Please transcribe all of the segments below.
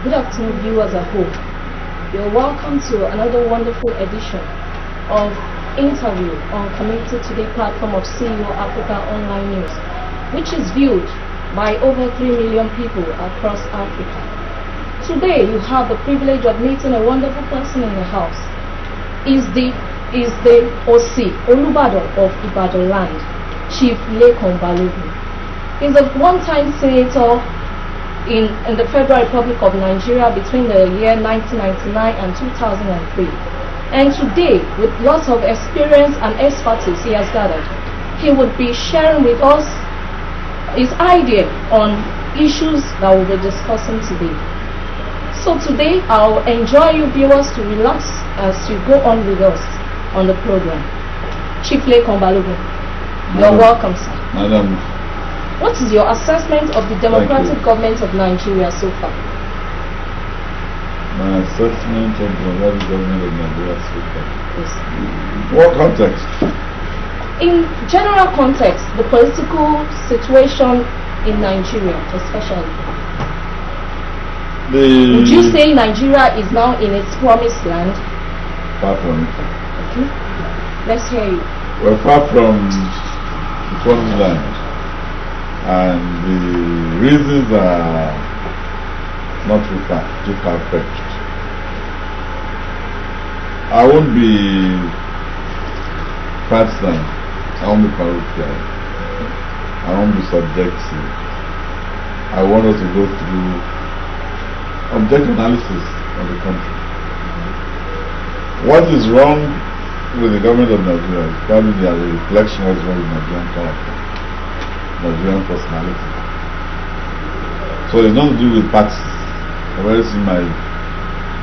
Good afternoon, viewers at home. You're welcome to another wonderful edition of interview on Community Today platform of CEO Africa Online News, which is viewed by over 3 million people across Africa. Today, you have the privilege of meeting a wonderful person in the house. Is the OC, Olubadan of Ibadan land, Chief Lekan Balogun. He's a one-time senator in the Federal Republic of Nigeria between the year 1999 and 2003. And today, with lots of experience and expertise he has gathered, he would be sharing with us his idea on issues that we'll be discussing today. So today, I'll enjoy you viewers to relax as you go on with us on the program. Chief Lekan Balogun, you're welcome, sir. Madam, what is your assessment of the democratic government of Nigeria so far? My assessment of the democratic government of Nigeria so far. Yes. What context? In general context, the political situation in Nigeria especially. Would you say Nigeria is now in its promised land? Far from it. Okay. Let's hear you. We're far from the promised land. And the reasons are not too far-fetched. I won't be partisan. I won't be parochial. I won't be subjective. I want us to go through objective analysis of the country. What is wrong with the government of Nigeria is probably a reflection of what's wrong with Nigerian character, Nigerian personality. So it's not to do with parties. I've already seen my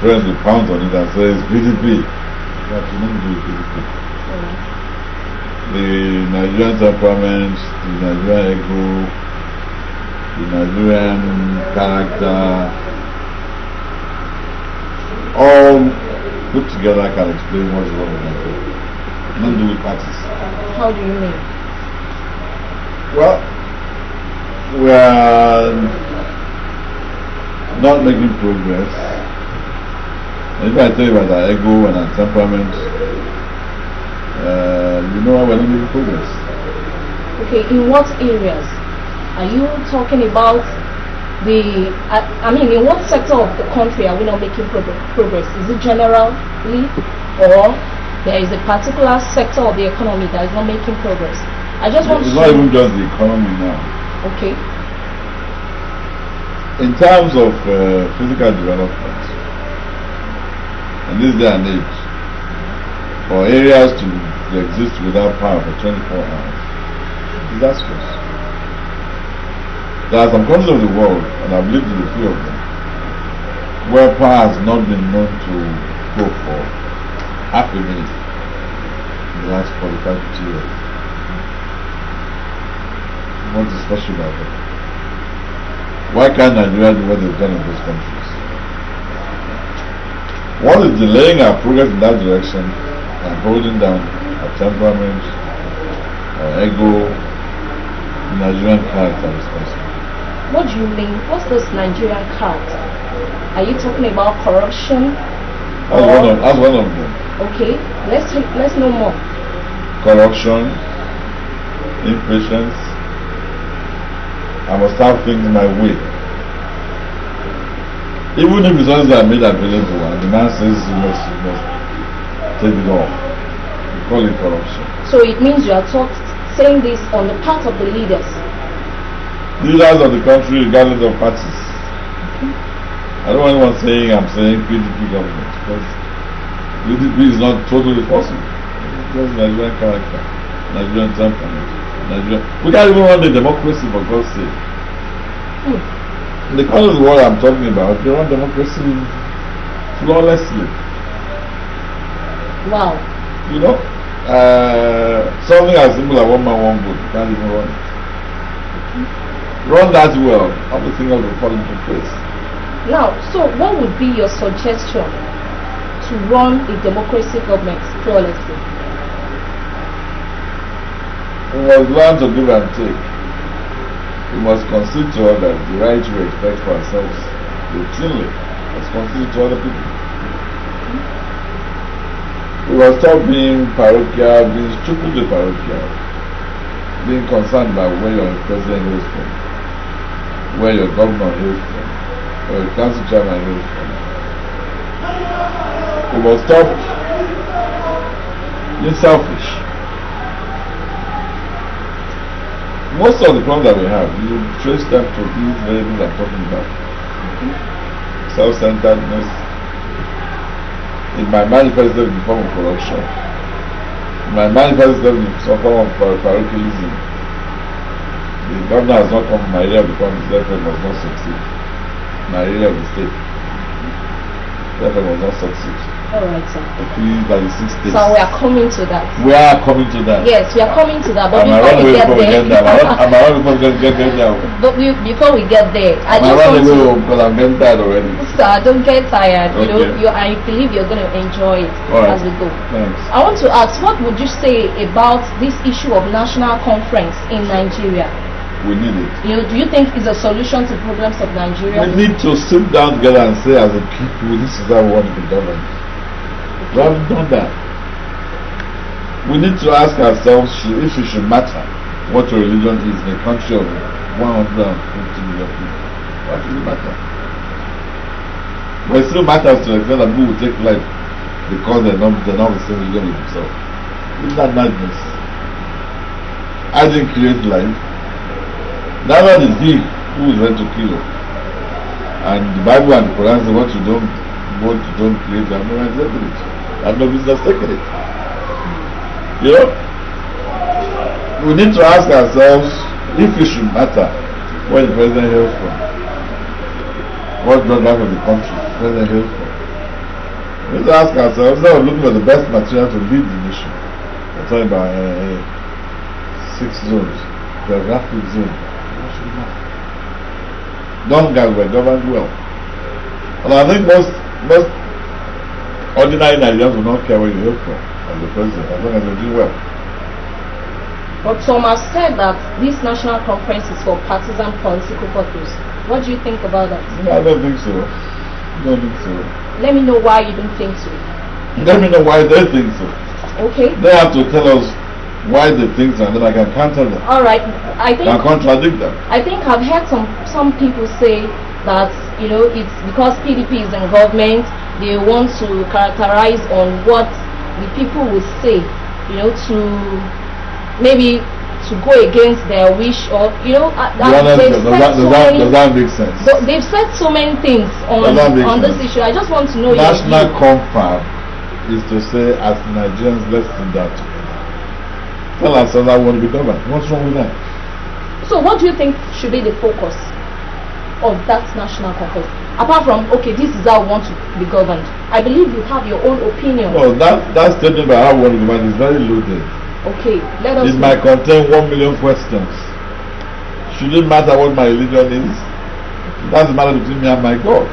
friends will pound on it and say it's PDP. That has nothing to do with PDP. The Nigerian temperament, the Nigerian ego, the Nigerian character, all put together can explain what's wrong with Nigeria. Nothing to do with parties. How do you mean? Well, we are not making progress. And if I tell you about our ego and our temperament, you know why we're not making progress. Okay, in what areas? Are you talking about in what sector of the country are we not making progress? Is it generally, or there is a particular sector of the economy that is not making progress? I just want it's to... not even just the economy now. Okay. In terms of physical development, in this day and age, for areas to exist without power for 24 hours, disastrous. There are some countries of the world, and I've lived in a few of them, where power has not been known to go for half a minute in the last 45 years. What is special about it? Why can't Nigeria do what they've done in those countries? What is delaying our progress in that direction and holding down our temperament, our ego, the Nigerian character responsible? What do you mean? What's this Nigerian character? Are you talking about corruption? That's one of them. Okay, let's know more. Corruption, impatience. I must have things my way. Even if it's ones that are made available and the man says you must take it off. We call it corruption. So it means you are saying this on the part of the leaders. Leaders of the country regardless of parties. I don't want anyone saying I'm saying PDP government, because PDP is not totally possible. It's just Nigerian character, Nigerian temperament. We can't even run the democracy, for God's sake. In the countries of the world I'm talking about, they run democracy flawlessly. Wow. You know, something as simple as one man, one vote, you can't even run it. Run that well, everything else will fall into place. Now, so what would be your suggestion to run a democracy government flawlessly? We must learn to give and take. We must concede to others the right we expect for ourselves routinely. responsibility to other people. We must stop being parochial, being stupidly parochial, being concerned about where your president hails from, where your governor hails from, where your council chairman hails from. We must stop being selfish. Most of the problems that we have, you trace them to these very things I'm talking about. Self-centeredness. It might manifest in the form of corruption. It might manifest in some form of parochialism. The governor has not come from my area of the country, therefore must not succeed. My area of the state, therefore must not succeed. Alright, sir. Please, by the 6 states. So we are coming to that. We are coming to that. Yes, we are coming to that. But before we get there, before we get there, I just want to. Because I'm getting tired already. Sir, don't get tired. Okay. I believe you're going to enjoy it right. as we go. Thanks. I want to ask, what would you say about this issue of national conference in Nigeria? We need it. Do you think it's a solution to problems of Nigeria? We need to sit down together and say, as a people, this is how we want to be governed. We haven't done that. We need to ask ourselves if it should matter what your religion is in a country of 150 million people. Why should it matter? But it still matters to the extent that people will take life because they're not the same religion as themselves. Isn't that madness? I didn't create life. Neither did he who is meant to kill it. And the Bible and the Quran say what you don't create, you have no right taking it. You have no business taking it. We need to ask ourselves if it should matter where the president hails from, what geography of the country the president hails from. We need to ask ourselves, instead of looking for the best material to lead the nation, we're talking about 6 zones, geographic zones. What should matter? Don't guys were governed well. And I think most ordinary Nigerians will not care where you hail from as the president, as long as you're doing well. But some have said that this national conference is for partisan political purpose. What do you think about that? I don't think so. Let me know why you don't think so. Let me know why they think so. Okay. They have to tell us why they think so, and then I can counter them. Alright, I think. I contradict them. I think I've heard some people say that it's because PDP is in government, they want to characterize on what the people will say, to maybe to go against their wish, or does that make sense? They've said so many things on this issue. I just want to know national confab is to say, as Nigerians, let's sit down together. Tell ourselves I want to be governed. What's wrong with that? So what do you think should be the focus of that national conference? Apart from, okay, this is how we want to be governed. I believe you have your own opinion. No, that statement about how we want to be governed is very loaded. Okay, let us. It might contain 1 million questions. Should it matter what my religion is? That's the matter between me and my God.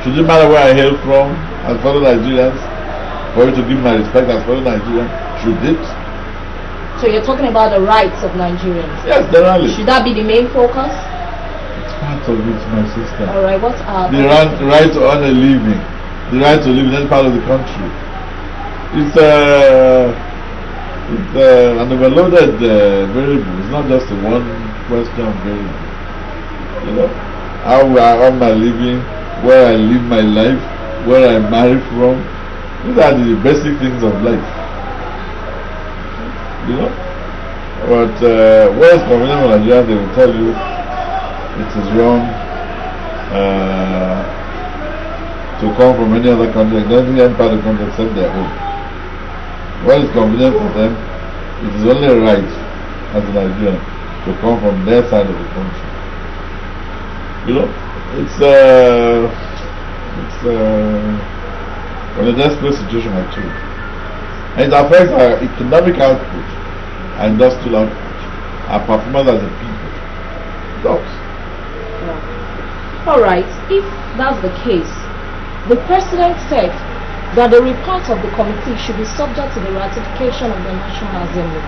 Should it matter where I hail from as fellow Nigerians? For you to give my respect as fellow Nigerian? Should it? So you're talking about the rights of Nigerians? Yes, generally. Should that be the main focus? Part of it, my sister. Alright, what are the right to earn a living, the right to live in any part of the country. It's an overloaded variable. It's not just a one question variable. How I earn my living, where I live my life, where I marry from. These are the basic things of life. But where it's convenient for Nigeria, they will tell you it is wrong to come from any other country, any part of the country except their own. When it's convenient for them, it is only a right as a Nigerian to come from their side of the country. It's a desperate situation actually. And it affects our economic output, our industrial output, our performance as a people. It does. Alright, if that's the case, the president said that the report of the committee should be subject to the ratification of the National Assembly.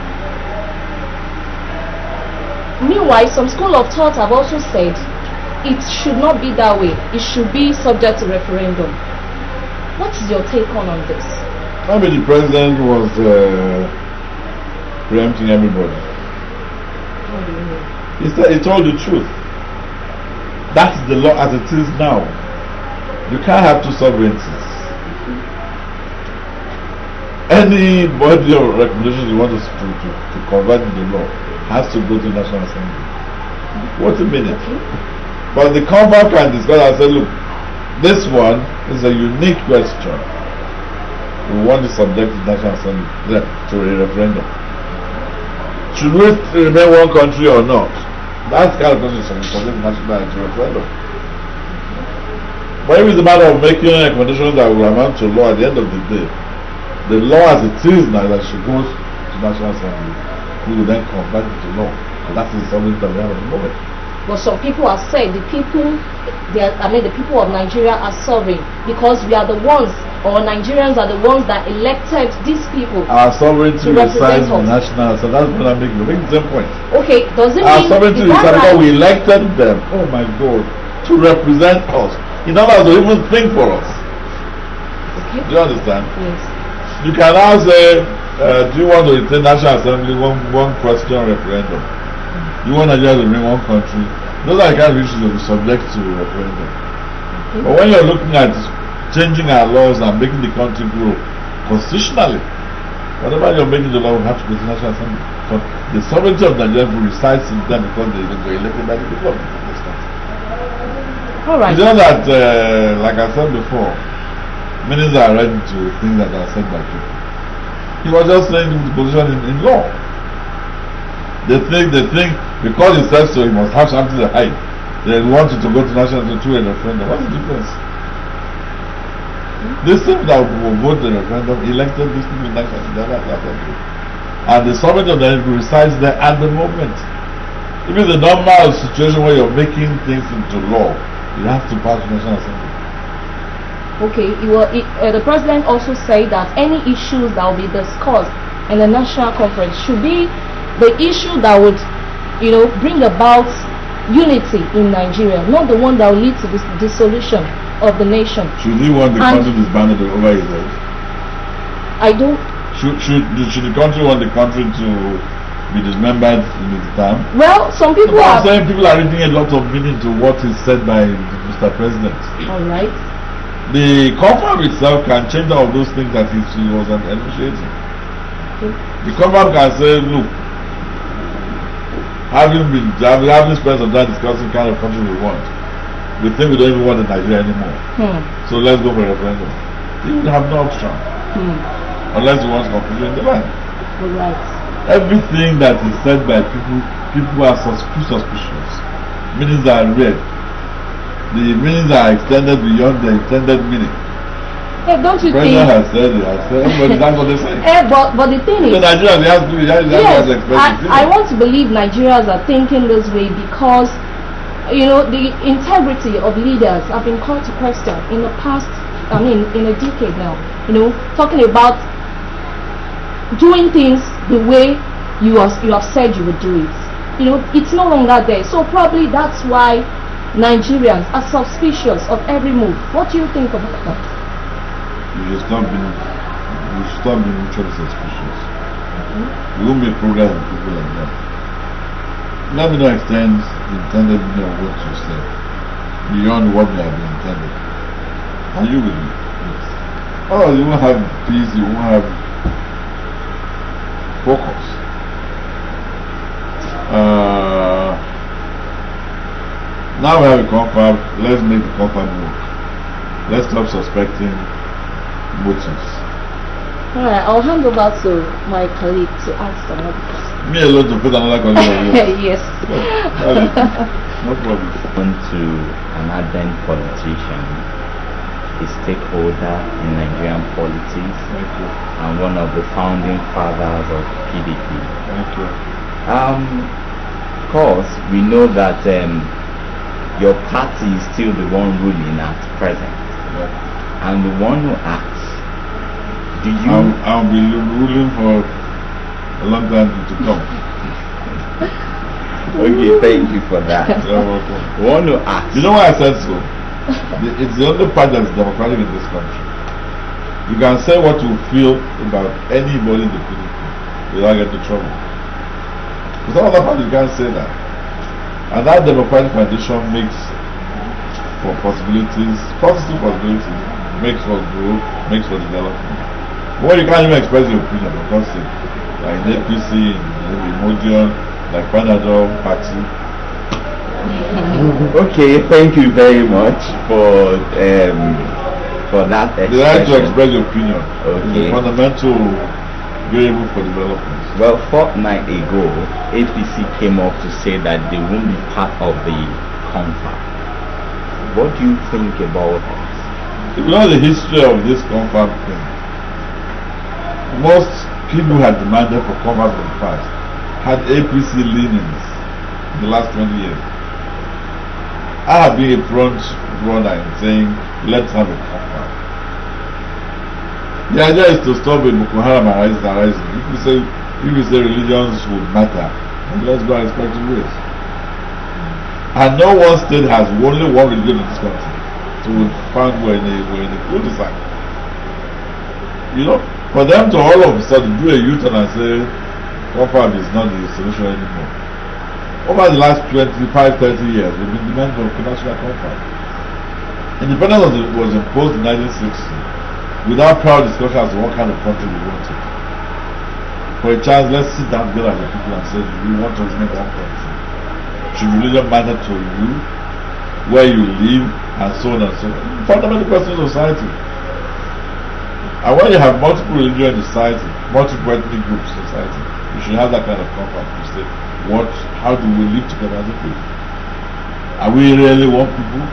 Meanwhile, some school of thought have also said it should not be that way. It should be subject to referendum. What is your take on this? Maybe the president was preempting everybody. What do you mean? He told the truth. That's the law as it is now. You can't have two sovereignties. Any body or recommendation you want to convert into law has to go to the National Assembly. What a minute. But the confab can discuss and say, look, this one is a unique question. We want to subject the National Assembly to a referendum. Should we remain one country or not? That's the kind of question we subject the National Assembly to referendum. But if it's a matter of making recommendations that will amount to law at the end of the day, the law as it is now that should go to the National Assembly, we will then convert it to law. And that's the sovereignty that we have at the moment. But some people have said the people of Nigeria are sovereign because we are the ones, or Nigerians are the ones that elected these people. Our sovereignty resides in the us. national. So that's what I'm making. Make the same point. Okay, does it our mean sovereignty resides because we elected them? Oh my God, to represent us. In other words, to even think for us. Okay. Do you understand? Yes. You can now say, do you want to retain National Assembly one question referendum? You want Nigeria to remain one country? Those are the kind of issues that will be subject to referendum. Okay. But when you're looking at changing our laws and making the country grow constitutionally, whatever you're making the law will have to go to the National Assembly. But the sovereignty of Nigeria will reside in them because they were elected by the people of this country. All right. You know that, like I said before, ministers are ready to things that are said by people. He was just saying the position in law. They think because he says so, he must have something to hide. They want you to go to national to a referendum. What's the difference? These people that will vote the referendum elected these people in national assembly, and the sovereignty of the country resides there at the moment. Even the normal situation where you're making things into law, you have to pass the national assembly. Okay, the president also said that any issues that will be discussed in the national conference should be the issue that would, bring about unity in Nigeria, not the one that will lead to the dissolution of the nation. Should he want the country disbanded over his head? I don't. Should the country want the country to be dismembered in its time? Well, some people are saying people are reading a lot of meaning to what is said by Mr. President. All right. The confab itself can change all of those things that he was initiating. Okay. The confab can say, look, having spent some time discussing kind of country we want, we think we don't even want Nigeria anymore. So let's go for a referendum. He would have no option. Unless he wants confusion in the land. Right. Everything that is said by people are suspicious. Meanings are read. The meanings are extended beyond the intended meaning. Hey, don't you the think? President has said it. Everybody, that's what they say. But the thing is, Nigerians, I want to believe Nigerians are thinking this way because, the integrity of leaders have been called to question in the past. In a decade now. Talking about doing things the way you have said you would do it. It's no longer there. So probably that's why Nigerians are suspicious of every move. What do you think about that? We should stop being mutually suspicious. We won't make progress with people like that. Let me not extend the intended meaning of what you said beyond what may have been intended. Are you with me? Yes. Oh, you won't have peace, you won't have focus. Now we have a confab, let's make the confab work. Let's stop suspecting motives. Alright, I'll hand over to my colleague to ask another question. Me alone to put another colleague on you. Yes. No problem. To an ardent politician, a stakeholder in Nigerian politics, and one of the founding fathers of PDP. Thank you. Of course, we know that your party is still the one ruling at present, and the one who acts. Do you? I'll be ruling for a long time to come. Okay, thank you for that. You're welcome. I want to ask. You know why I said so? It's the only party that's democratic in this country. You can say what you feel about anybody in the Philippines without getting into trouble. For some other party, you can't say that. And that democratic foundation makes for possibilities, positive possibilities, makes for growth, makes for development. Well, you can't even express your opinion, for God's sake. Like in APC, maybe Modion, like Panadol Party. Okay, thank you very much for that expression. The right to express your opinion. Okay. Is a fundamental variable for development. Well, fortnight ago, APC came up to say that they won't be part of the confab. What do you think about this? If you know the history of this confab thing, most people who had demanded for confab in the past had APC leanings in the last 20 years. I have been a front runner in saying, let's have a confab. The idea is to stop with Boko Haram arising. If you say religions would matter, then let's go our respective ways. And no one state has only one religion in this country. So we found we're in a cul-de-sac. You know, for them to all of a sudden do a U-turn and say confab is not the solution anymore. Over the last 25-30 years, we've been demanding for national confab. Independence was imposed in 1960 without proud discussion as to what kind of country we wanted. For a chance, let's sit down together as a people and say, we want to make one country. Should religion matter to you, where you live, and so on and so on? Fundamental questions of society. And when you have multiple religions in society, multiple ethnic groups in society, you should have that kind of confab to say, how do we live together as a people? Are we really one people?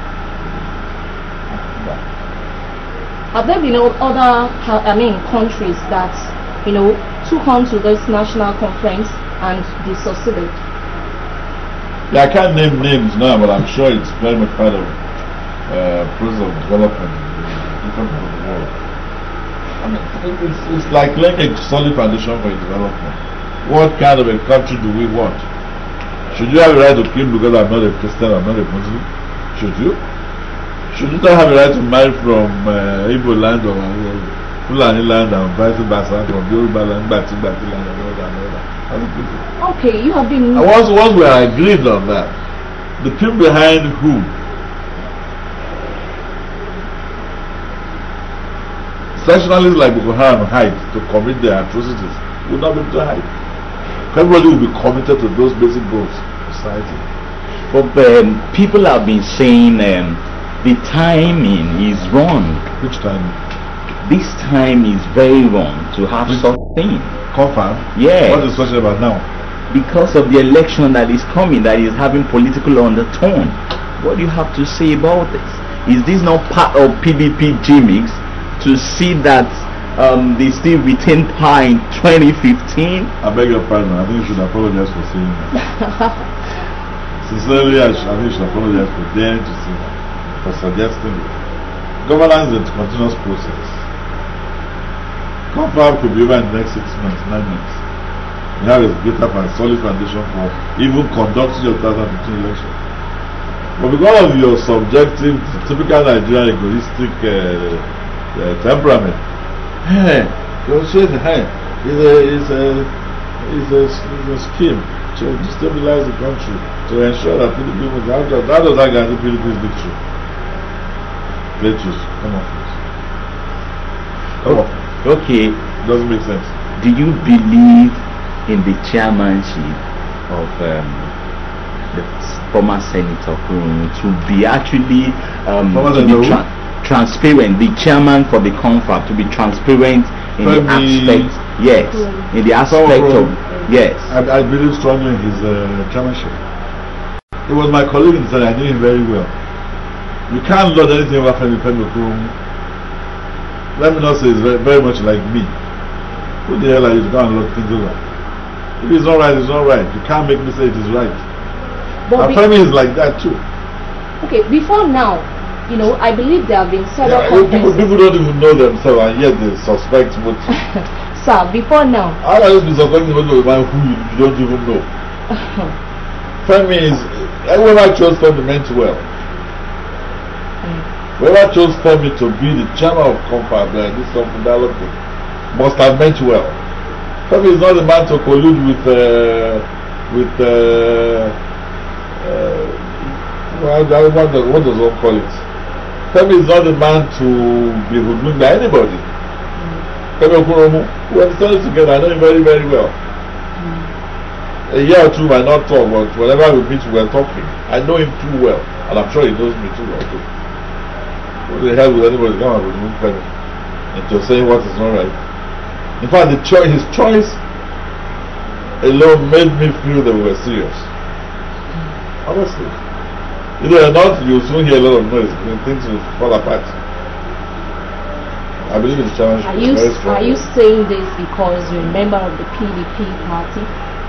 Have there been other, countries that, took on to this national conference and they succeeded? Yeah, I can't name names now, but I'm sure it's very much part of process of development in different parts of the world. I mean, it's like laying a solid foundation for development. What kind of a country do we want? Should you have a right to kill because I'm not a Christian, I'm not a Muslim? Should you? Should you not have a right to marry from Igbo land or Fulani land and vice versa from Yoruba land, Bati land and all that? Okay, you have been... And once we are agreed on that, the people behind who? Sectionalists like Boko Haram hide to commit their atrocities will not be able to hide. Everybody will be committed to those basic goals of society. But people have been saying the timing is wrong. Which time? This time is very wrong to have such thing. Confirm? Yeah. What is special about now? Because of the election that is coming, that is having political undertone. What do you have to say about this? Is this not part of PDP gimmicks to see that they still retain power in 2015? I beg your pardon. I think you should apologize for saying that. Sincerely, I think you should apologize for daring to say that, for suggesting it. Governance is a continuous process. Confab could be over in the next 6 months, 9 months. You have a greater and solid foundation for even conducting your 2015 election. But because of your subjective, typical Nigerian egoistic temperament, you'll say that it's a scheme to destabilize the country, to ensure that PDP will how does that guarantee PDP's victory? Let's come on, please. Come on. Okay. Doesn't make sense. Do you believe in the chairmanship of the former Senator to be actually transparent, the chairman for the confab to be transparent in the aspect, yes, in the aspect of, yes. I believe strongly in his chairmanship. He was my colleague in the Senate. I knew him very well. You can't lord anything over Femi Okurum. Let me not say it's very much like me. Who the hell are you to go and lord things over? If it's not right, it's not right. You can't make me say it is right. But and Femi is like that too. Okay, before now, I believe there have been several people don't even know themselves and yet they suspect what. Sir, before now. How are you suspecting a man who you don't even know? Femi is, whoever chose Femi meant well. Whoever chose Femi to be the chairman of Compa, this Compa dialogue must have meant well. Femi is not the man to collude with what does one call it? Femi is not the man to be hoodwinked by anybody. Femi Okuromu, we are studied together, I know him very, very well. A year or two might not talk, but whenever we meet, we are talking. I know him too well, and I'm sure he knows me too well too. What the hell would anybody come and remove Femi into saying what is not right? In fact, his choice alone made me feel that we were serious. Honestly. If they are not, you'll soon hear a lot of noise and things will fall apart. I believe it's challenge. Are you saying this because you're a member of the PDP party?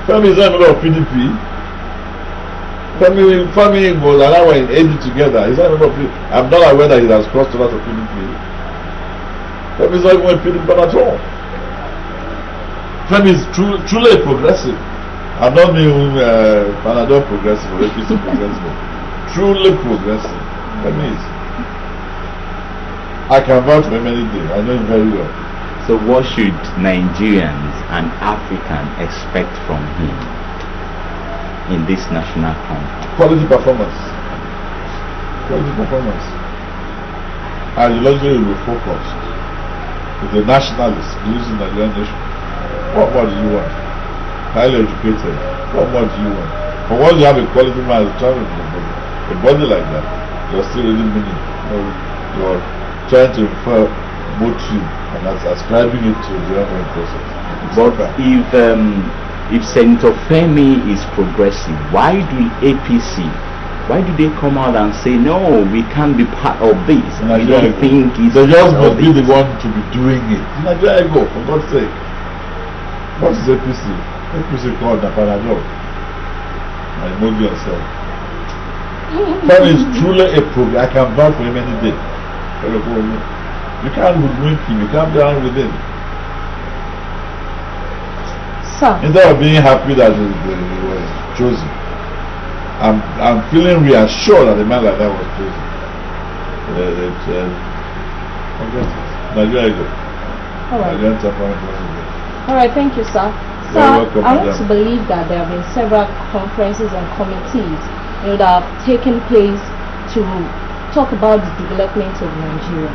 Femi is not a member of PDP. Femi was and I were in AD together. He's not a member of PDP. I'm not aware that he has crossed over to PDP. Femi is not even a PDP at all. Femi is truly a progressive. I'm not being Panadol progressive or APC progressive. Truly progressive. Femi is. I can vouch for him any day. I know him very well. So what should Nigerians and Africans expect from him in this national conference? Quality performance. Quality performance. Ideologically will be focused. With the nationalist, using the Nigerian nation. What more do you want? Highly educated. What more do you want? But once you have a quality man traveling a body like that, you're still really meaning. You're trying to refer motive and that's ascribing it to the ongoing process. But if Senator Femi is progressive, why do they come out and say no, we can't be part of this? We don't think it's they just must be the one to be doing it. In Nigeria go, for God's sake. What is APC? APC called the Panadol. I know yourself. Femi is truly a program. I can vouch for him any day. You can't hoodwink him, you can't be around with him. Sir. Instead of being happy that he was chosen, I'm feeling reassured that a man like that was chosen. Nigeria go. Alright, thank you, sir. Sir, I want to believe that there have been several conferences and committees that have taken place to talk about the development of Nigeria.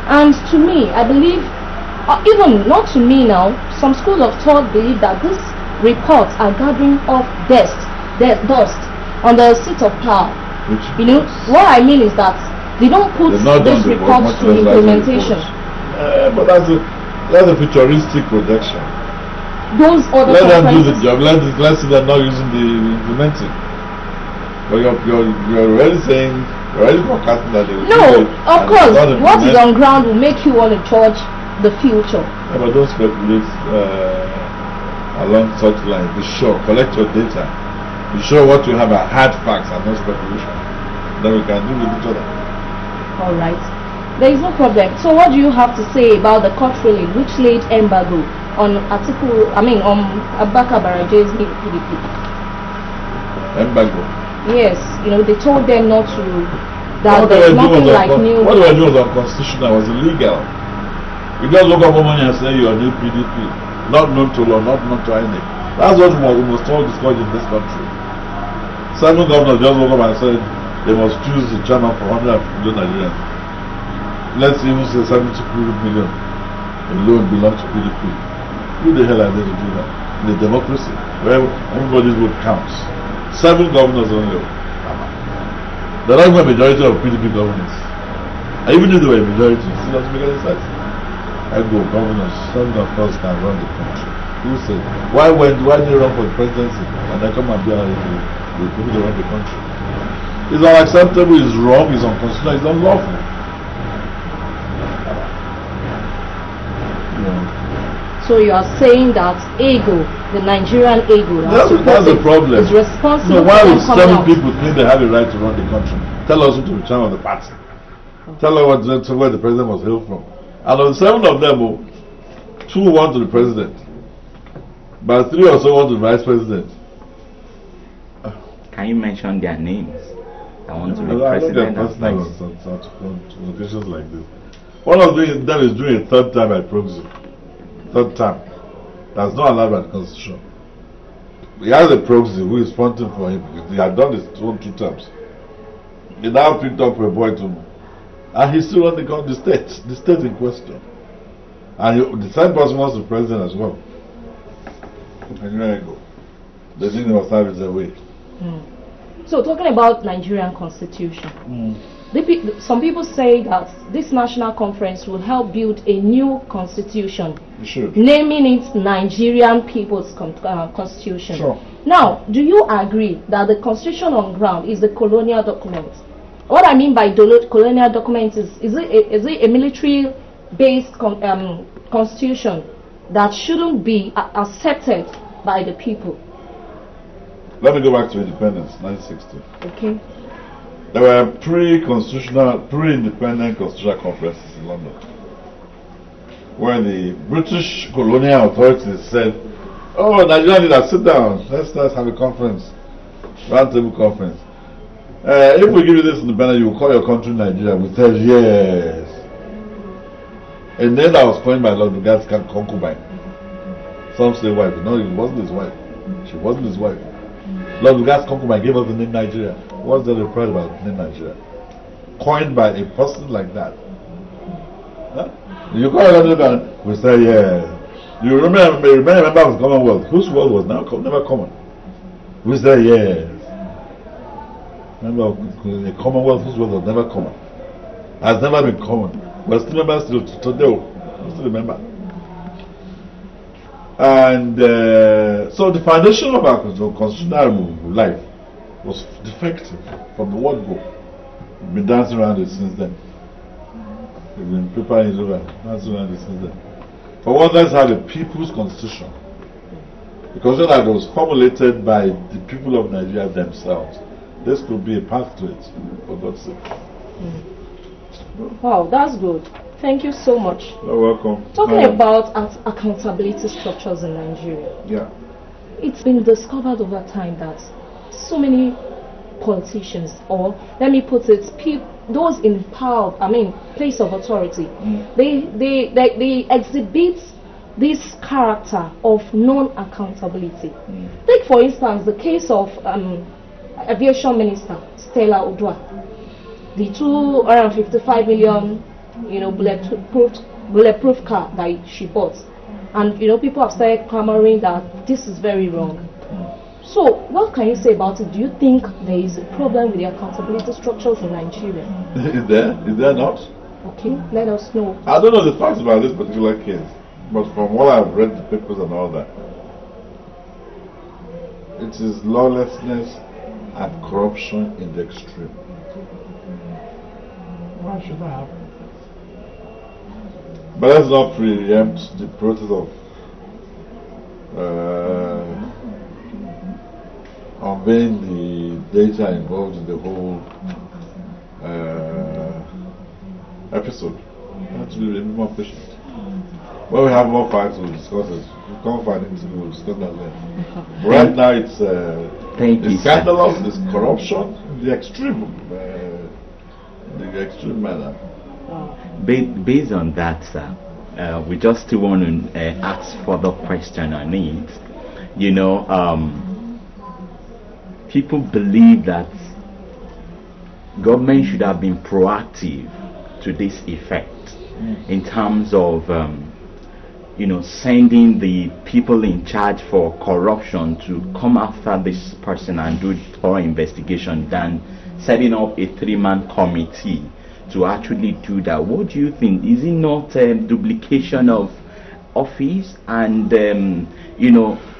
And to me, I believe, even not to me now, some schools of thought believe that these reports are gathering of dust on the seat of power. What I mean is that they don't put these reports to implementation. But that's a futuristic projection. Those other let them do the job. Let's see they're not using the implementing. But you're already saying. Already forecasting that they will no, of course. What is on ground will make you want to judge the future. Yeah, but don't speculate along such lines. Be sure, collect your data. Be sure what you have are hard facts and no speculation. Then we can deal with each other. Alright. There is no problem. So what do you have to say about the court ruling which laid embargo on on Abaka Baraje's PDP? Embargo? Yes, they told them not to, that there's nothing like new. What they were doing was unconstitutional, was illegal. You just look up money and say you are new PDP, not known to law, not known to anything. That's what we must all discourage in this country. 7 governors just woke up and said they must choose the chairman for 100 million Nigerians. Let's even say 72 million alone belong to PDP. Who the hell are they to do that? In a democracy where everybody's vote counts. 7 governors only. There are not a majority of PDP governors. And even if they were a majority, it still doesn't make any sense. I go, governors, 7 of us can run the country. Who said, why they run for the presidency and then come and be the people that run the country? It's unacceptable, it's wrong, it's unconstitutional, it's unlawful. So you are saying that ego, the Nigerian ego, that's the problem. Is responsible. No, why would 7 people think they have a right to run the country? Tell us who to be chairman of the party. Tell us where the president was hailed from. And of the 7 of them, 2 want to the president, but 3 or so want to the vice president. Can you mention their names? I want to be I don't get president and personal vice. on occasions like this. One of them is doing a third time by proxy. Third time. That's not allowed by the constitution. He has a proxy who is fronting for him because he had done his own 2 terms. He now picked up a boy to, and he's still running the state in question. And the same person was the president as well. And there you go. They think they must have his way. So talking about Nigerian constitution, some people say that this national conference will help build a new constitution, naming it Nigerian People's Constitution. Sure. Now, do you agree that the constitution on ground is a colonial document? What I mean by colonial document is it a military-based constitution that shouldn't be accepted by the people? Let me go back to independence, 1960. Okay. There were pre-independent constitutional conferences in London, where the British colonial authorities said, "Oh, Nigerian leaders, sit down. Let's have a conference, round-table conference. If we give you this independence, you will call your country Nigeria." We said yes. And then I was coined by Lord Lugat's concubine. Some say wife. No, it wasn't his wife. She wasn't his wife. Lord Lugat's concubine gave us the name Nigeria. What's the pride about the name Nigeria? Coined by a person like that. Huh? You call it London, we say yeah. You remember of the Commonwealth, whose world was never common. We say yes. Remember of the Commonwealth, whose world was never common. Has never been common. But still remember today. We still remember. And so the foundation of our constitutional life was defective from the word go. We've been dancing around it since then. We've been preparing it over, dancing around it since then. For one, let's have a people's constitution. The constitution that was formulated by the people of Nigeria themselves. This could be a path to it, for God's sake. Wow, that's good. Thank you so much. You're welcome. Talking about accountability structures in Nigeria. Yeah. It's been discovered over time that so many politicians, or let me put it, those in power, place of authority, they exhibit this character of non-accountability. Take for instance the case of Aviation Minister Stella Udwa, the 255 million bulletproof car that she bought, and people have started clamoring that this is very wrong. So what can you say about it? Do you think there is a problem with the accountability structures in Nigeria? Is there not? Okay, let us know. I don't know the facts about this particular case, but from what I've read the papers and all that, it is lawlessness and corruption in the extreme. Why should that happen? But let's not preempt the process of conveying the data involved in the whole episode. We have to be a bit more patient. When we have more facts, we'll discuss it. We'll come find it, we'll discuss that then. But right now, it's scandalous, it's corruption, the extreme manner. Based on that, sir, we just still want to ask further question on it. People believe that government should have been proactive to this effect in terms of sending the people in charge for corruption to come after this person and do thorough investigation than setting up a 3-man committee to actually do that. What do you think? Is it not duplication of office and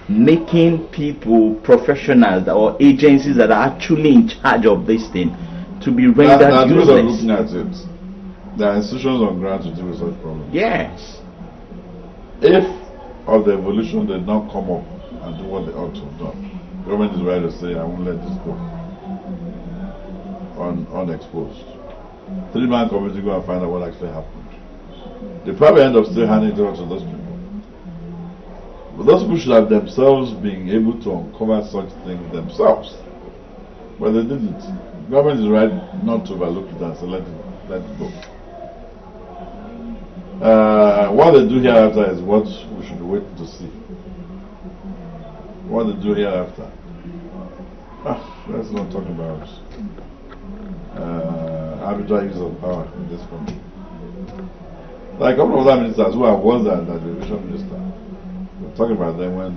making people professionals or agencies that are actually in charge of this thing to be rendered useless? Looking at it, there are institutions on ground to deal with such problems. Yes. If of the evolution did not come up and do what they ought to have done, government is ready to say, I won't let this go unexposed. 3-man committee go and find out what actually happened. They probably end up still handing it over to those people. But those people should have themselves been able to uncover such things themselves. But they did it. Government is right not to overlook it and say let it go. What they do hereafter is what we should wait to see. What they do hereafter. Let's not talk about arbitrary use of power in this country. Like a couple of other ministers who are worse than the education minister. We're talking about them when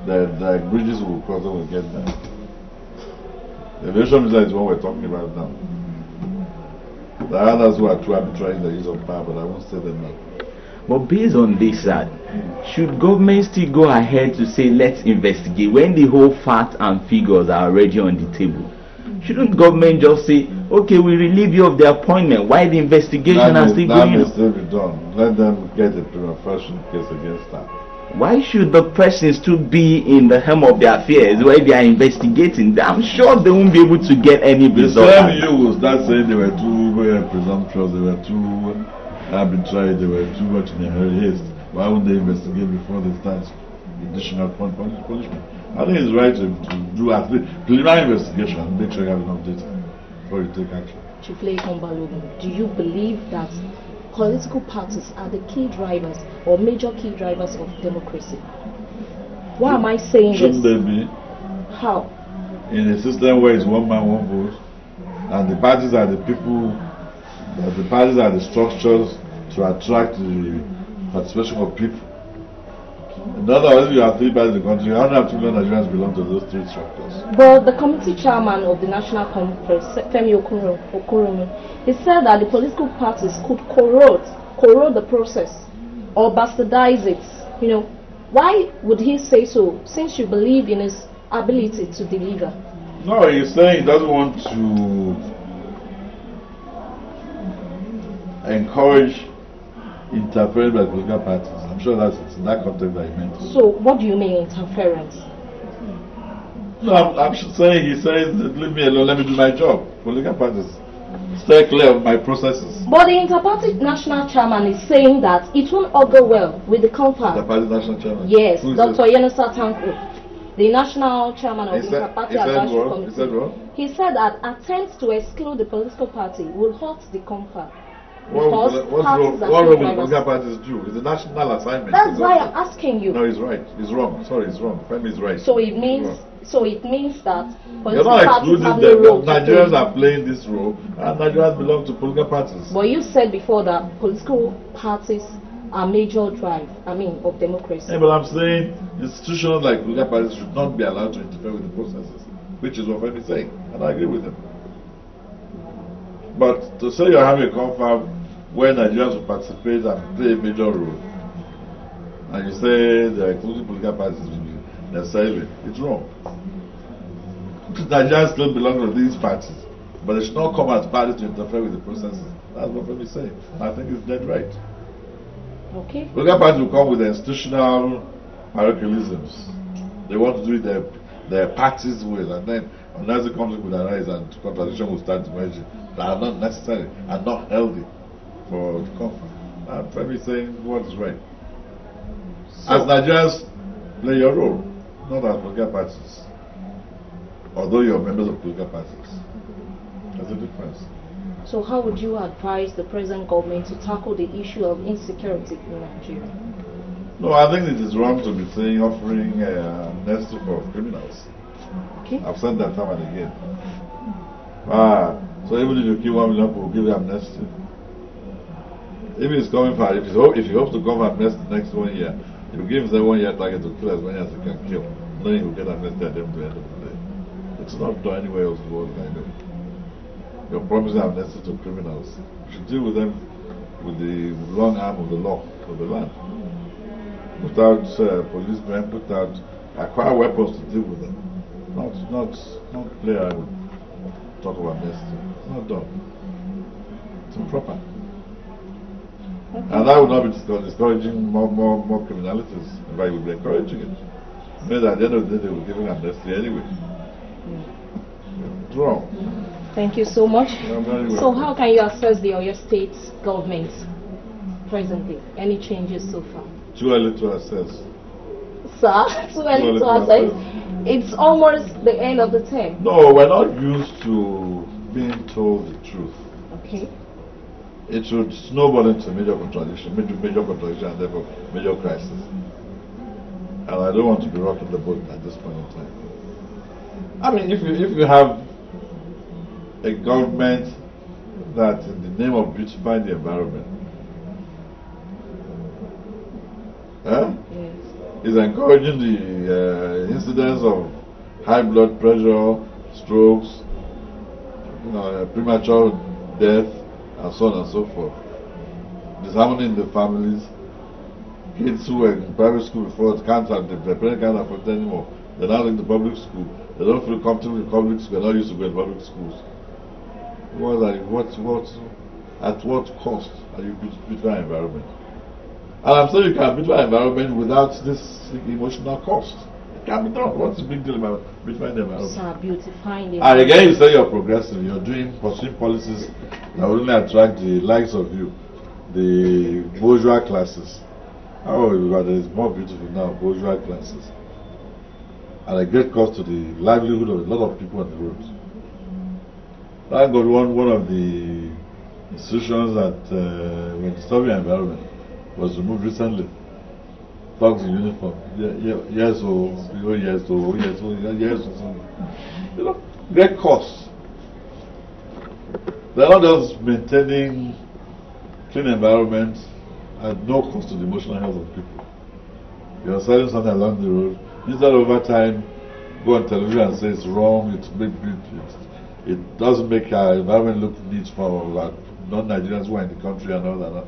the bridges will cross when we get there. The education minister is what we're talking about now. There are others who are too arbitrary in the use of power, but I won't say them now. But based on this, should government still go ahead to say let's investigate when the whole facts and figures are already on the table? Shouldn't government just say, okay, we relieve you of the appointment while the investigation is still going on? That may still be done. Let them get a prima facie case against that. Why should the person still be in the helm of the affairs where they are investigating? I'm sure they won't be able to get any result. The same you will start saying they were too presumptuous, they were too arbitrary, they were too much in a hurry haste. Why wouldn't they investigate before they start additional punishment? I think it's right to do at least preliminary investigation and make sure you have enough data before you take action. Chief Lekan Balogun, do you believe that political parties are the key drivers or major key drivers of democracy? Why am I saying Shouldn't this? they be? How? In a system where it's one man, one vote, and the parties are the people, the parties are the structures to attract the participation of people. In other words, you have three parties in the country, 102 million Nigerians belong to those three structures. But the committee chairman of the National Conference, Femi Okoromo, he said that the political parties could corrode the process or bastardize it. You know, why would he say so, since you believe in his ability to deliver? No, he's saying he doesn't want to encourage interference by political parties. I'm sure that's in that context that he meant. So, what do you mean interference? No, I'm saying, he says, leave me alone, let me do my job. Political parties, stay clear of my processes. But the Interparty National Chairman is saying that it won't augur well with the confab. The party national chairman? Yes, Dr. Yenusa Tanko, the National Chairman of the Interparty Advisory Committee. He said what? He said that attempts to exclude the political party will hurt the confab. What role will political parties do? It's a national assignment. That's why I'm asking you. No, he's right. He's wrong. Sorry, he's wrong. Femi is right. So it means that you're not excluding them. Nigerians are playing this role, and Nigerians belong to political parties. But you said before that political parties are major drive, of democracy. Yeah, but I'm saying institutions like political parties should not be allowed to interfere with the processes, which is what Femi is saying, and I agree with him. But to say you're having a confab where Nigerians will participate and play a major role, and you say they're including political parties necessarily, it's wrong. Nigerians still belong to these parties, but they should not come as parties to interfere with the processes. That's what Femi is saying. I think it's dead right. Okay. Political parties will come with institutional parochialisms. They want to do it their party's way, and then unless the conflict will arise and contradiction will start emerging that are not necessary and not healthy for the conflict. I'm probably saying what is right. So, as Nigerians, play your role, not as political parties. Although you're members of political parties. There's a difference. So how would you advise the present government to tackle the issue of insecurity in Nigeria? No, I think it is wrong to be saying offering amnesty for criminals. Okay. I've said that time and again. So even if you kill 1 million people, we'll give you amnesty. If it's coming for, if he hopes to come for amnesty next 1 year, he will give himself 1 year target to kill as many as he can kill. Then he will get amnesty at the end of the day. It's not done anywhere else in the world, I know. You're promising amnesty to criminals. You should deal with them with the long arm of the law of the land. Put out policemen, acquire weapons to deal with them. Not play around, talk about amnesty. It's not done. It's improper. And that would not be discouraging more criminalities. In fact, it would be encouraging it. Means at the end of the day, they will give an amnesty anyway. It's wrong. Thank you so much. So how can you assess the Oyo State government presently? Any changes so far? Too early to assess. answer. Too early to answer. It's almost the end of the term. No, we're not used to being told the truth. Okay. It should snowball into major contradiction, major contradiction, and therefore major crisis. And I don't want to be rocking the boat at this point in time. I mean, if you have a government that, in the name of beautifying the environment, is encouraging the incidence of high blood pressure, strokes, premature death, and so on and so forth, disharmony in the families, kids who were in private school before can't have, their parents can't afford it anymore. They're now in the public school. They don't feel comfortable in public school. They're not used to going to public schools. At what cost are you beautifying environment? And I'm saying you can beautify environment without this emotional cost. It can be done. What's the big deal about beautifying the environment? So beautifying the And again, you say you're progressive. You're pursuing policies that will only attract the likes of you, the bourgeois classes. Oh, but it's more beautiful now, bourgeois classes. At a great cost to the livelihood of a lot of people on the roads. Thank God one of the institutions that were disturbing the environment was removed recently. Thugs in uniform. Yes, great cost. They're not just maintaining clean environment at no cost to the emotional health of people. You're selling something along the road. Instead of over time, go on television and say it's wrong, it doesn't make our environment look neat for non-Nigerians who are in the country and all that.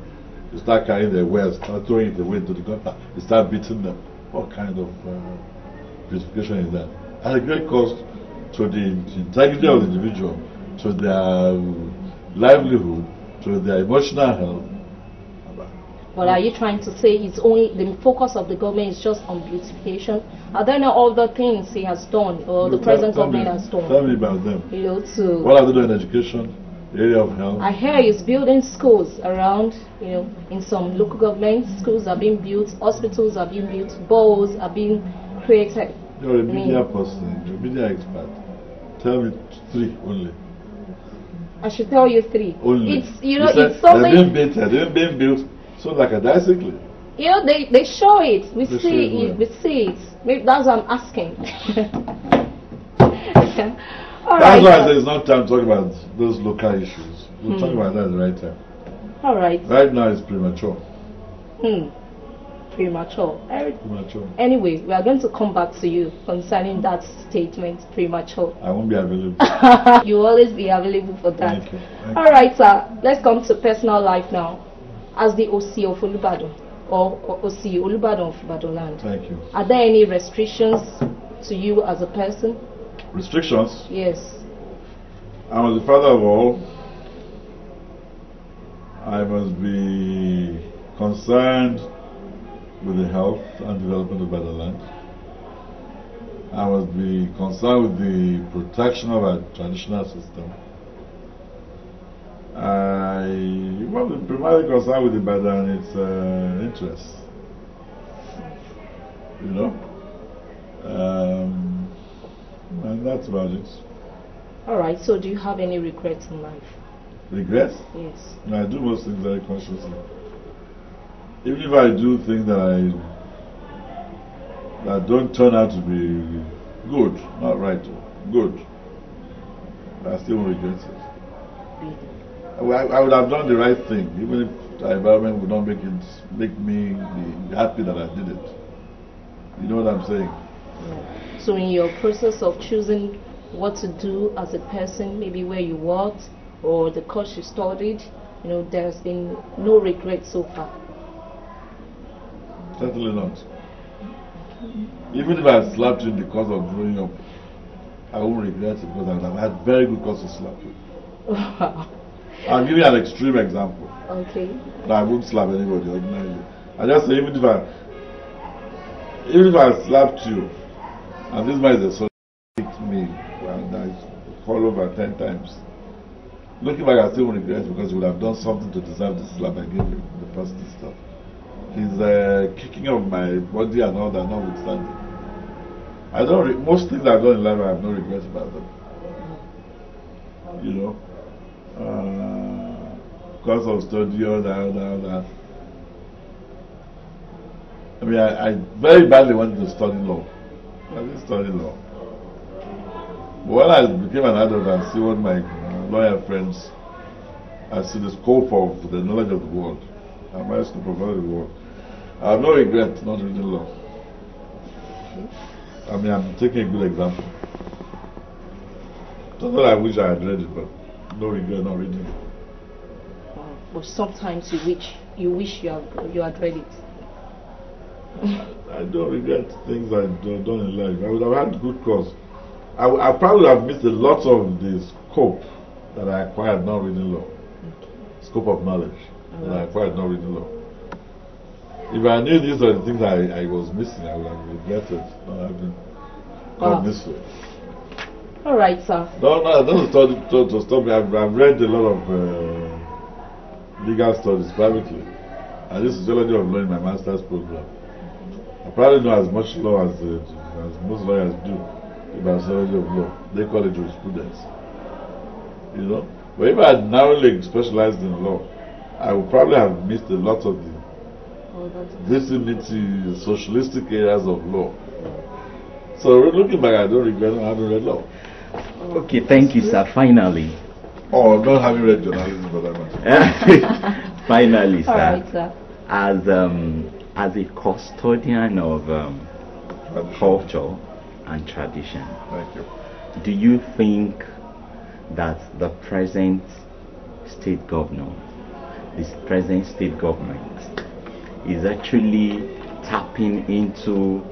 You start carrying their wares, start throwing it away into the gutter, you start beating them. What kind of beautification is that? At a great cost to the integrity of the individual, to their livelihood, to their emotional health. But are you trying to say it's only the focus of the government is just on beautification? Are there no other things he has done or the present government has done? Tell me about them. To what have they done in education, area of health? I hear he's building schools around, in some local governments. Schools are being built, hospitals are being built, boreholes are being created. You're a media person, you're a media expert. Tell me 3 only. I should tell you 3. Only. It's something. They're being built. So like a bicycle. They show it. We see it. Maybe that's what I'm asking. That's why there's not time to talk about those local issues. We'll talk about that at the right time. All right. Right now it's premature. Premature. Premature. Anyway, we are going to come back to you concerning that statement, premature. I won't be available. You will always be available for that. Thank you. All right, sir. Let's come to personal life now. As the OC of Olubadan, or OC Olubadan of Ibadan land. Thank you. Are there any restrictions to you as a person? Restrictions? Yes. I am the father of all. I must be concerned with the health and development of Ibadan land. I must be concerned with the protection of our traditional system. I want to be primarily concerned with Ibadan and its interests. And that's about it. Alright, so do you have any regrets in life? Regrets? Yes. No, I do most things very consciously. Even if I do things that don't turn out to be good, not right, good, I still won't regret it. I would have done the right thing, even if the environment would not make me be happy that I did it. You know what I'm saying? Yeah. So in your process of choosing what to do as a person, maybe where you worked or the course you studied, there's been no regret so far? Certainly not. Even if I slapped you in the course of growing up, I won't regret it because I would have had very good cause to slap you. Wow. I'll give you an extreme example. Okay. No, I won't slap anybody ordinarily. I just say even if I slapped you, and this man is a son kicked me and I fall over 10 times. Looking back, I still won't regret it because you would have done something to deserve the slap I gave you, the first stuff. is kicking up my body and all that, notwithstanding. I don't. Most things I've done in life, I have no regrets about them. You know, because of study, all that. I mean, I very badly wanted to study law. I didn't study law. But when I became an adult and see what my lawyer friends, I see the scope of the knowledge of the world. I managed to provide the world. I have no regret not reading law. I mean, I'm taking a good example. Not that I wish I had read it, but no regret not reading it. But sometimes you wish you had read it. I don't regret things I've done in life. I would have had good cause. I probably have missed a lot of the scope that I acquired not reading law. Okay. Scope of knowledge that I acquired not reading law. If I knew these are the things I was missing, I would have regretted not having gone this way. All right, sir. No, don't stop me. I've read a lot of legal studies privately. And this is sociology of law in my master's program. I probably know as much law as most lawyers do about sociology of law. They call it jurisprudence. You know? But if I had narrowly specialized in law, I would probably have missed a lot of the vicinity, socialistic areas of law. So looking back, I don't regret not having read law. Okay, thank you, sir. Finally. Or not having read journalism for that matter. Finally, sir. All right, sir. As a custodian of culture and tradition, thank you. Do you think that the present state governor, this present state government, is actually tapping into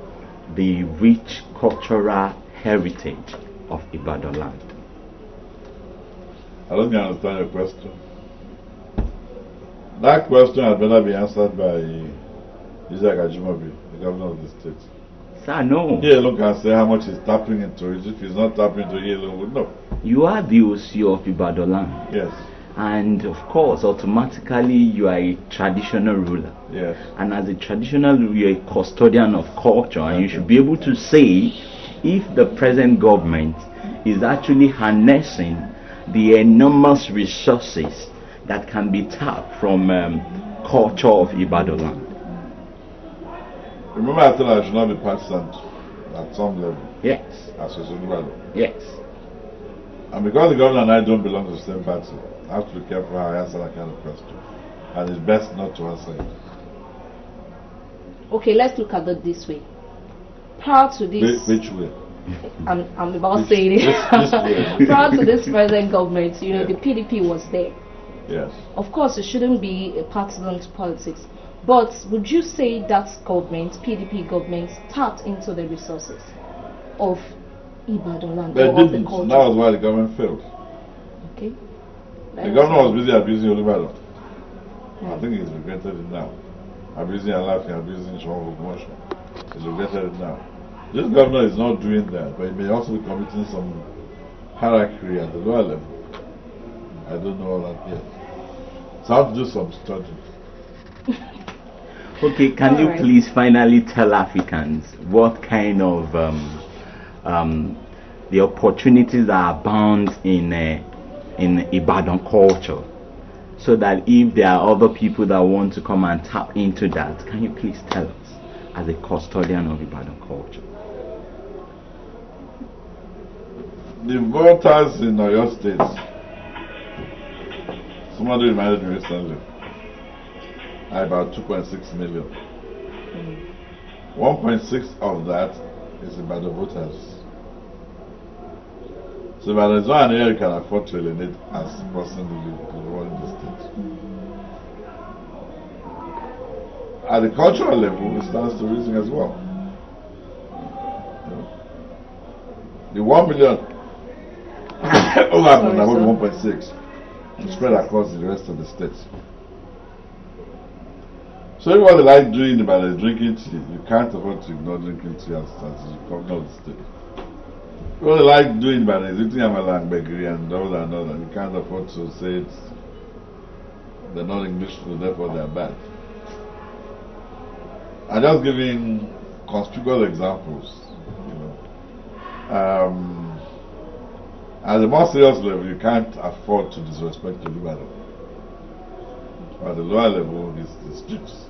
the rich cultural heritage of Ibadan land? I don't understand your question. That question had better be answered by Isaac Ajimobi, the governor of the state. Sir, no. He alone can say how much he's tapping into it. If he's not tapping into it, he alone would know. You are the OC of Ibadan land. Yes. And of course, automatically you are a traditional ruler. Yes. And as a traditional ruler, you're a custodian of culture, and you should be able to say if the present government is actually harnessing the enormous resources that can be tapped from culture of Ibadan land. Remember I said I should not be partisan at some level. Yes. As a Ibadan. Yes. And because the governor and I don't belong to the same party, I have to be careful how I answer that kind of question. And it's best not to answer it. Okay, let's look at it this way. Prior to this, Which way? I'm about saying it. Prior to this present government, you know, the PDP was there. Yes. Of course, it shouldn't be a partisan to politics. But would you say that government, PDP government, tapped into the resources of Ibadan land? They or of the didn't. culture? That was why the government failed. Okay. The governor was busy abusing Ibadan. I Right. think he's regretted it now. Abusing Alafi, abusing Shawang Motion. He's regretted it now. This governor is not doing that, but he may also be committing some harakiri at the lower level. I don't know all that yet. So I have to do some study. Okay, can you please finally tell Africans what kind of the opportunities that abound in Ibadan culture, so that if there are other people that want to come and tap into that, can you please tell us as a custodian of Ibadan culture? The voters in Oyo State, somebody reminded me recently, are about 2.6 million. 1.6 of that is about the voters. So Ibadan is not an area you can afford to alienate as a person to the world in the state. At the cultural level, it stands to reason as well. The 1 million over about 1.6 spread across the rest of the states. So everybody like doing about drinking tea. You can't afford to ignore drinking tea as the governor of the state. What they like doing about eating amala and bakery and all that, you can't afford to say they're not English food, therefore they're bad. I'm just giving conspicuous examples. You know, at the more serious level, you can't afford to disrespect the lower level. At the lower level, it's the streets.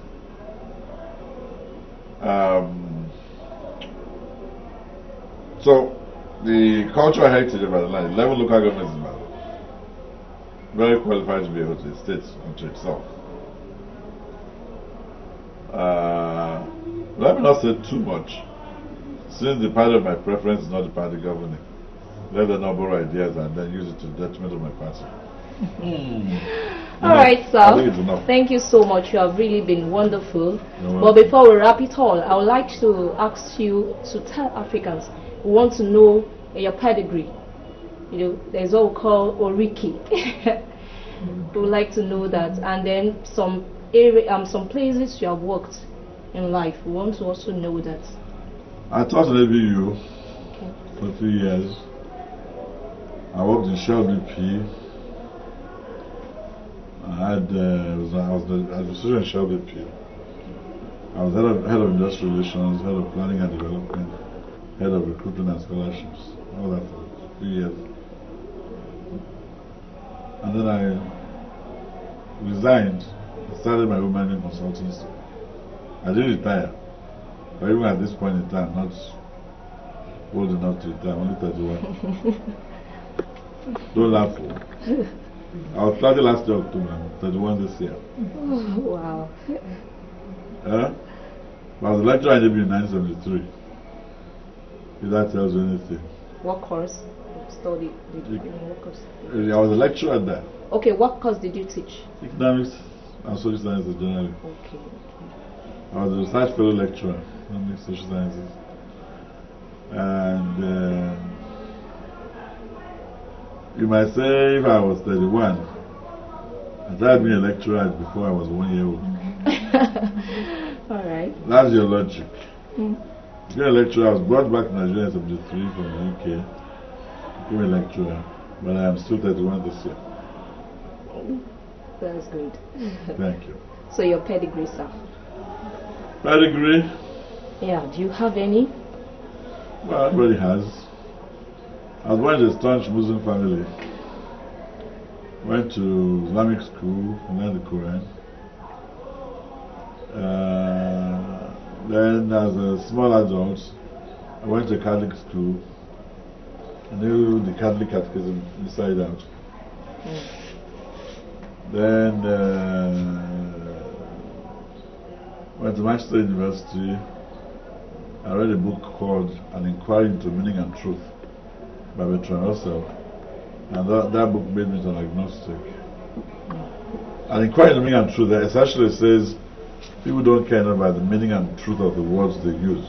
So, the cultural heritage of Ibadan, 11 local governments in Ibadan, very qualified to be able to state unto itself. Let me not say too much, since the party of my preference is not the party governing. Let them not borrow ideas and then use it to the detriment of my party. All right, sir. I think it's enough. Thank you so much. You have really been wonderful. But before we wrap it all, I would like to ask you to tell Africans who want to know your pedigree. You know, there's what we call Oriki. We would like to know that, and then some places you have worked in life. We want to also know that. I taught ABU for 3 years. I worked in Shell BP. I was the administrator in Shell BP. I was head of industrial relations, head of planning and development, head of recruitment and scholarships. All that for 3 years. And then I resigned. I started my woman in consultancy. I didn't retire. But even at this point in time, not old enough to retire, I'm only 31. Don't laugh. I was 30 last year, October. I'm 31 this year. Oh, wow. I was a lecturer in ABU in 1973. If that tells you anything. What course study did you what course? I was a lecturer there. Okay, what course did you teach? Economics and social sciences generally. Okay. I was a research fellow lecturer in social sciences. And you might say if I was 31, I started being a lecturer before I was 1 year old. Alright. That's your logic. Being a lecturer, I was brought back to Nigeria in 73 from the UK. Became a lecturer, but I am still 31 this year. That's good. Thank you. So your pedigree, sir? Pedigree? Yeah, do you have any? Well, everybody has. I was born in a staunch Muslim family. Went to Islamic school, learned the Quran. Then as a small adult, I went to Catholic school. I knew the Catholic catechism inside out. Then went to Manchester University. I read a book called An Inquiry into Meaning and Truth by Bertrand Russell, and that book made me an agnostic. An Inquiry into Meaning and Truth essentially says people don't care about the meaning and truth of the words they use.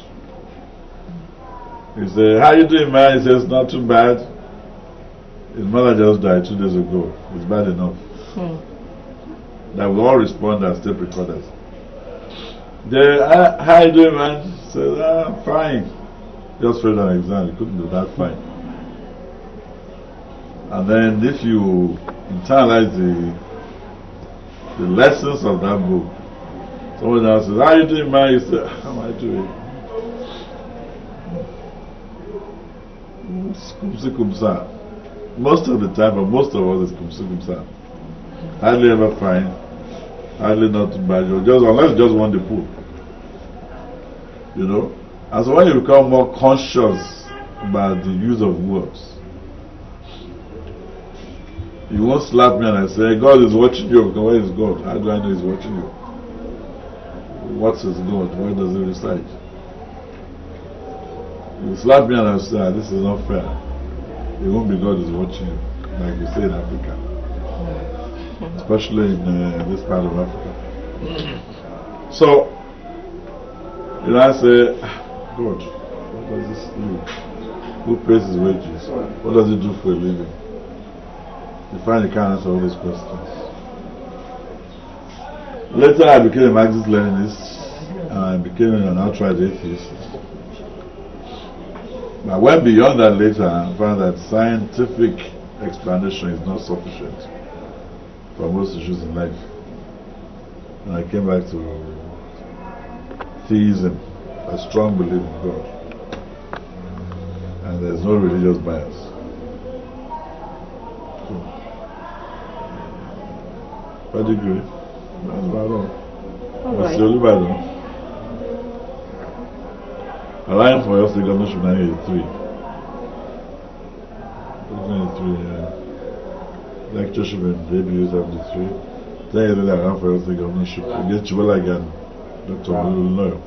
You say, how you doing, man? He says, not too bad. His mother just died 2 days ago. It's bad enough. That we all respond as tape recorders. How you doing, man? He says, fine. Just failed an exam. You couldn't do that fine. And then if you internalize the lessons of that book, someone else says, how you doing, man? You say, how am I doing? Kumsi kumsa. Most of the time, for most of us, it's kumsi kumsa. Hardly ever fine, hardly not too bad. Unless you just want the pool. You know? And so when you become more conscious about the use of words, you won't slap me and I say, God is watching you. Because where is God? How do I know He's watching you? What's His God? Where does He reside? You slap me and I say, this is not fair. It won't be God is watching you, like we say in Africa, especially in this part of Africa. So, I say, God, what does this do? Who pays his wages? What does he do for a living? You finally can't answer all these questions. Later, I became a Marxist-Leninist, and I became an outright atheist. I went beyond that later and found that scientific explanation is not sufficient for most issues in life. And I came back to theism, a strong belief in God, and there's no religious bias. So, pedigree, that's about all. That's the only Bible. Alliance for your governorship 1983. 1983, lectureship in ABU 73. Then you did Alliance for your governorship against Chibala again. Dr. Loyal.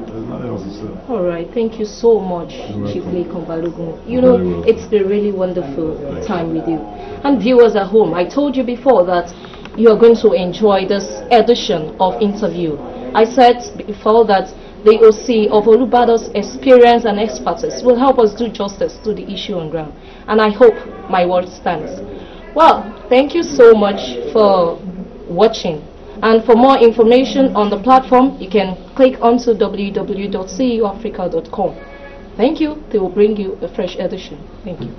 There's nothing else to say. All right, thank you so much, Chief Lekan Balogun. You know, it's been really wonderful time with you. And viewers at home, I told you before that you are going to enjoy this edition of interview. I said before that the OC of Olubado's experience and expertise will help us do justice to the issue on ground. And I hope my word stands. Well, thank you so much for watching. And for more information on the platform, you can click onto www.ceoafrica.com. Thank you. They will bring you a fresh edition. Thank you.